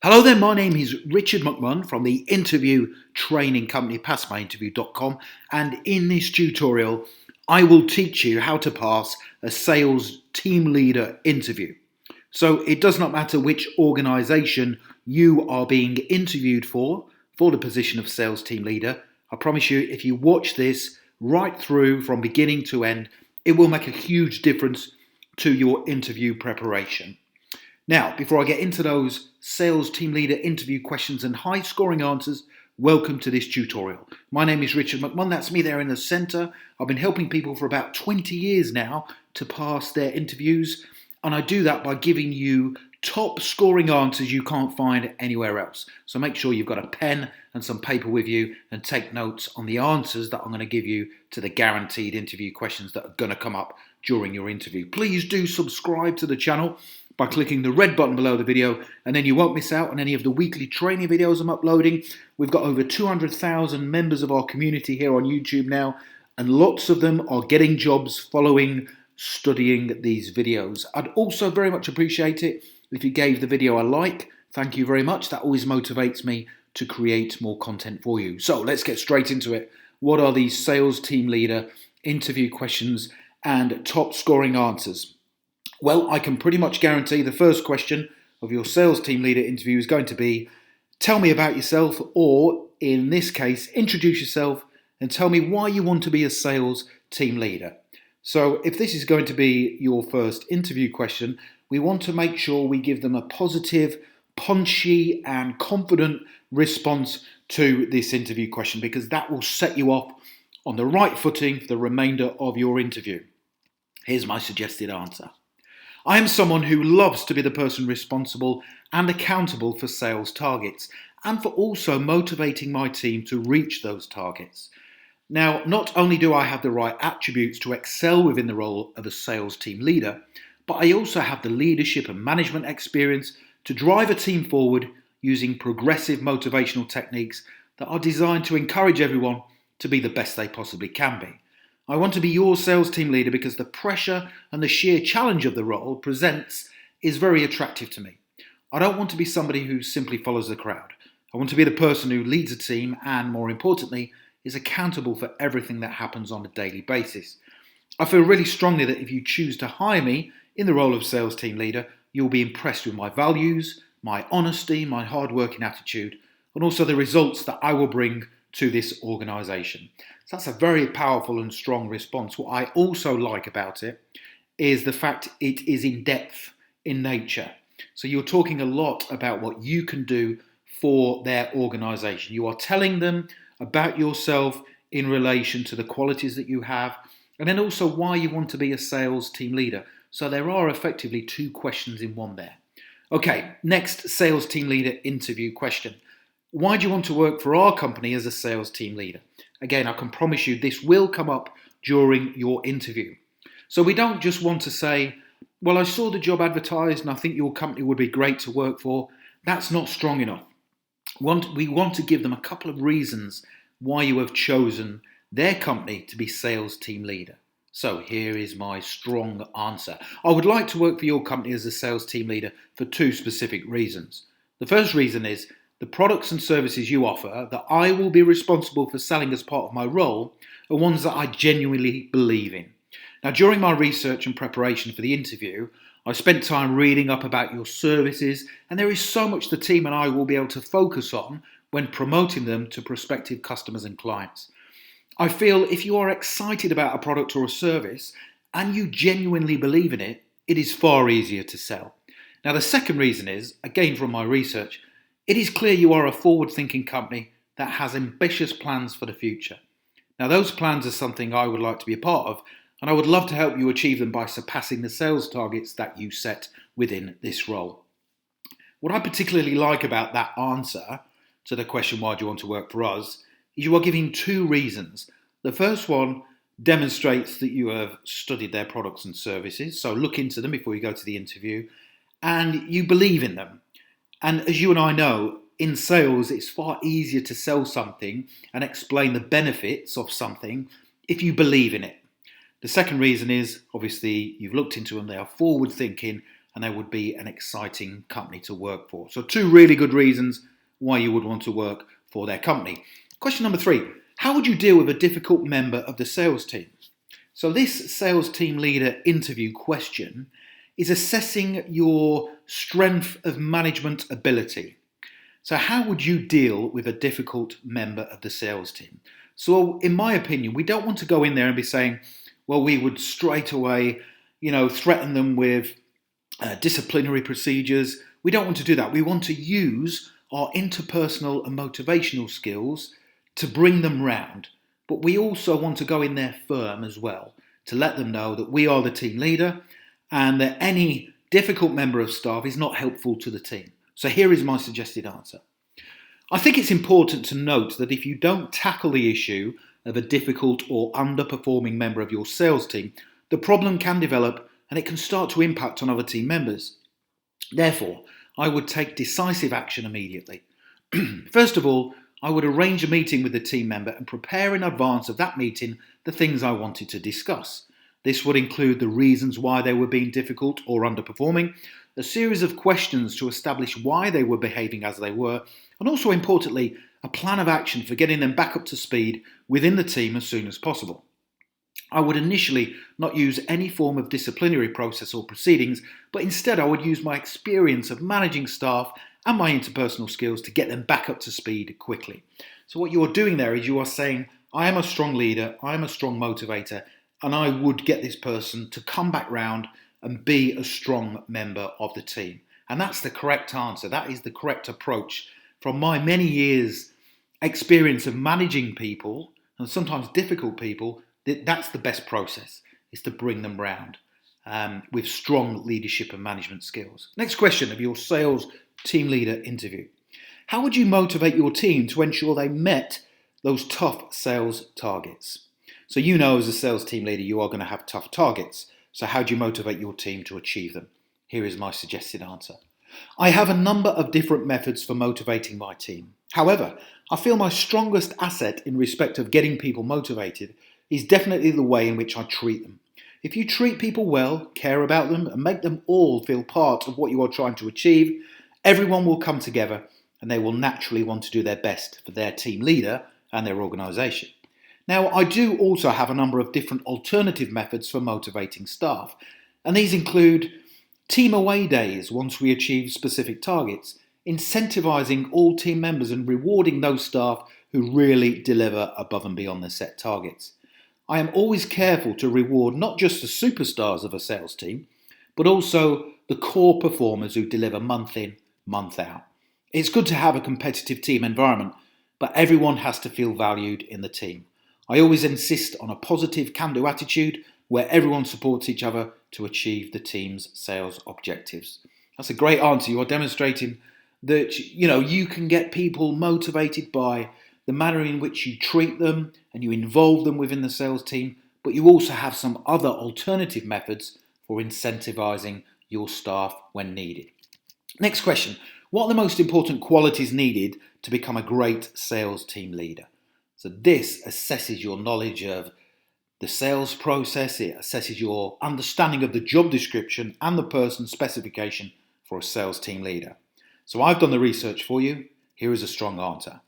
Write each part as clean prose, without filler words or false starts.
Hello there, my name is Richard McMunn from the interview training company passmyinterview.com, and in this tutorial I will teach you how to pass a sales team leader interview. So it does not matter which organisation you are being interviewed for the position of sales team leader. I promise you, if you watch this right through from beginning to end, it will make a huge difference to your interview preparation. Now, before I get into those sales team leader interview questions and high scoring answers, welcome to this tutorial. My name is Richard McMunn, that's me there in the centre. I've been helping people for about 20 years now to pass their interviews, and I do that by giving you top scoring answers you can't find anywhere else. So make sure you've got a pen and some paper with you and take notes on the answers that I'm going to give you to the guaranteed interview questions that are going to come up during your interview. Please do subscribe to the channel by clicking the red button below the video, and then you won't miss out on any of the weekly training videos I'm uploading. We've got over 200,000 members of our community here on YouTube now, and lots of them are getting jobs following studying these videos. I'd also very much appreciate it if you gave the video a like. Thank you very much. That always motivates me to create more content for you. So let's get straight into it. What are these sales team leader interview questions and top scoring answers? Well, I can pretty much guarantee the first question of your sales team leader interview is going to be, tell me about yourself, or in this case, introduce yourself and tell me why you want to be a sales team leader. So if this is going to be your first interview question, we want to make sure we give them a positive, punchy and confident response to this interview question, because that will set you off on the right footing for the remainder of your interview. Here's my suggested answer. I am someone who loves to be the person responsible and accountable for sales targets, and for also motivating my team to reach those targets. Now, not only do I have the right attributes to excel within the role of a sales team leader, but I also have the leadership and management experience to drive a team forward using progressive motivational techniques that are designed to encourage everyone to be the best they possibly can be. I want to be your sales team leader because the pressure and the sheer challenge of the role presents is very attractive to me. I don't want to be somebody who simply follows the crowd. I want to be the person who leads a team and, more importantly, is accountable for everything that happens on a daily basis. I feel really strongly that if you choose to hire me in the role of sales team leader, you'll be impressed with my values, my honesty, my hard-working attitude, and also the results that I will bring to this organisation. So that's a very powerful and strong response. What I also like about it is the fact it is in depth in nature. So you're talking a lot about what you can do for their organisation. You are telling them about yourself in relation to the qualities that you have, and then also why you want to be a sales team leader. So there are effectively two questions in one there. Okay, next sales team leader interview question. Why do you want to work for our company as a sales team leader? Again, I can promise you this will come up during your interview. So we don't just want to say, well, I saw the job advertised and I think your company would be great to work for. That's not strong enough. We want to give them a couple of reasons why you have chosen their company to be sales team leader. So here is my strong answer. I would like to work for your company as a sales team leader for two specific reasons. The first reason is the products and services you offer that I will be responsible for selling as part of my role are ones that I genuinely believe in. Now, during my research and preparation for the interview, I spent time reading up about your services, and there is so much the team and I will be able to focus on when promoting them to prospective customers and clients. I feel if you are excited about a product or a service and you genuinely believe in it, it is far easier to sell. Now, the second reason is, again from my research, it is clear you are a forward-thinking company that has ambitious plans for the future. Now, those plans are something I would like to be a part of, and I would love to help you achieve them by surpassing the sales targets that you set within this role. What I particularly like about that answer to the question, why do you want to work for us, is you are giving two reasons. The first one demonstrates that you have studied their products and services, so look into them before you go to the interview, and you believe in them. And as you and I know, in sales, it's far easier to sell something and explain the benefits of something if you believe in it. The second reason is, obviously, you've looked into them, they are forward thinking and they would be an exciting company to work for. So 2 really good reasons why you would want to work for their company. Question number 3, how would you deal with a difficult member of the sales team? So this sales team leader interview question is assessing your strength of management ability. So how would you deal with a difficult member of the sales team? So in my opinion, we don't want to go in there and be saying, well, we would straight away, threaten them with disciplinary procedures. We don't want to do that. We want to use our interpersonal and motivational skills to bring them round. But we also want to go in there firm as well, to let them know that we are the team leader and that any difficult member of staff is not helpful to the team. So here is my suggested answer. I think it's important to note that if you don't tackle the issue of a difficult or underperforming member of your sales team, the problem can develop and it can start to impact on other team members. Therefore, I would take decisive action immediately. First of all, I would arrange a meeting with the team member and prepare in advance of that meeting the things I wanted to discuss. This would include the reasons why they were being difficult or underperforming, a series of questions to establish why they were behaving as they were, and also importantly, a plan of action for getting them back up to speed within the team as soon as possible. I would initially not use any form of disciplinary process or proceedings, but instead I would use my experience of managing staff and my interpersonal skills to get them back up to speed quickly. So what you're doing there is you are saying, I am a strong leader, I am a strong motivator, and I would get this person to come back round and be a strong member of the team. And that's the correct answer. That is the correct approach. From my many years' experience of managing people, and sometimes difficult people, that's the best process, is to bring them round with strong leadership and management skills. Next question of your sales team leader interview. How would you motivate your team to ensure they met those tough sales targets? So as a sales team leader, you are going to have tough targets. So how do you motivate your team to achieve them? Here is my suggested answer. I have a number of different methods for motivating my team. However, I feel my strongest asset in respect of getting people motivated is definitely the way in which I treat them. If you treat people well, care about them, and make them all feel part of what you are trying to achieve, everyone will come together and they will naturally want to do their best for their team leader and their organisation. Now, I do also have a number of different alternative methods for motivating staff, and these include team away days once we achieve specific targets, incentivising all team members and rewarding those staff who really deliver above and beyond their set targets. I am always careful to reward not just the superstars of a sales team, but also the core performers who deliver month in, month out. It's good to have a competitive team environment, but everyone has to feel valued in the team. I always insist on a positive can-do attitude where everyone supports each other to achieve the team's sales objectives. That's a great answer. You are demonstrating that you can get people motivated by the manner in which you treat them and you involve them within the sales team, but you also have some other alternative methods for incentivizing your staff when needed. Next question. What are the most important qualities needed to become a great sales team leader? So this assesses your knowledge of the sales process, it assesses your understanding of the job description and the person's specification for a sales team leader. So I've done the research for you. Here is a strong answer.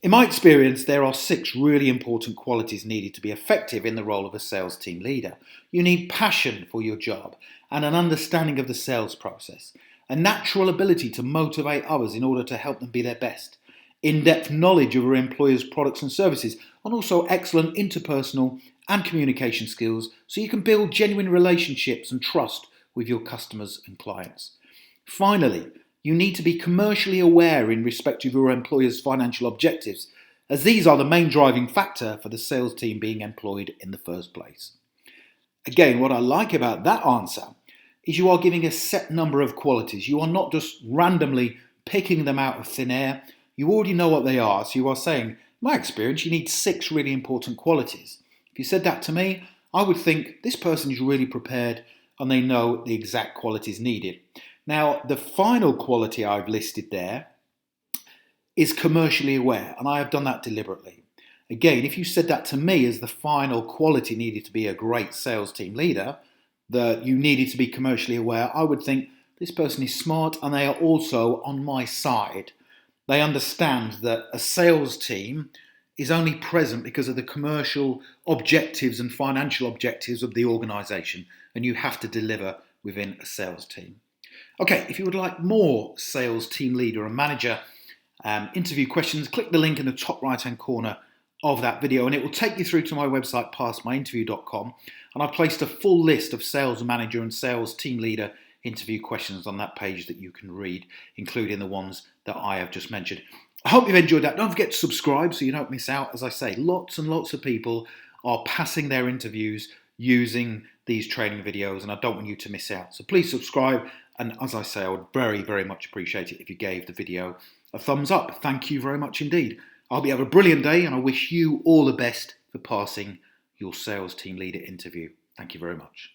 In my experience, there are 6 really important qualities needed to be effective in the role of a sales team leader. You need passion for your job and an understanding of the sales process, a natural ability to motivate others in order to help them be their best, in-depth knowledge of your employer's products and services, and also excellent interpersonal and communication skills so you can build genuine relationships and trust with your customers and clients. Finally, you need to be commercially aware in respect of your employer's financial objectives, as these are the main driving factor for the sales team being employed in the first place. Again, what I like about that answer is you are giving a set number of qualities. You are not just randomly picking them out of thin air. You already know what they are, so you are saying, in my experience, you need 6 really important qualities. If you said that to me, I would think this person is really prepared and they know the exact qualities needed. Now, the final quality I've listed there is commercially aware, and I have done that deliberately. Again, if you said that to me as the final quality needed to be a great sales team leader, that you needed to be commercially aware, I would think this person is smart and they are also on my side. They understand that a sales team is only present because of the commercial objectives and financial objectives of the organisation, and you have to deliver within a sales team. Okay, if you would like more sales team leader and manager interview questions, click the link in the top right hand corner of that video and it will take you through to my website passmyinterview.com, and I've placed a full list of sales manager and sales team leader interview questions on that page that you can read, including the ones that I have just mentioned. I hope you've enjoyed that. Don't forget to subscribe so you don't miss out. As I say, lots and lots of people are passing their interviews using these training videos and I don't want you to miss out. So please subscribe, and as I say, I would very, very much appreciate it if you gave the video a thumbs up. Thank you very much indeed. I hope you have a brilliant day and I wish you all the best for passing your sales team leader interview. Thank you very much.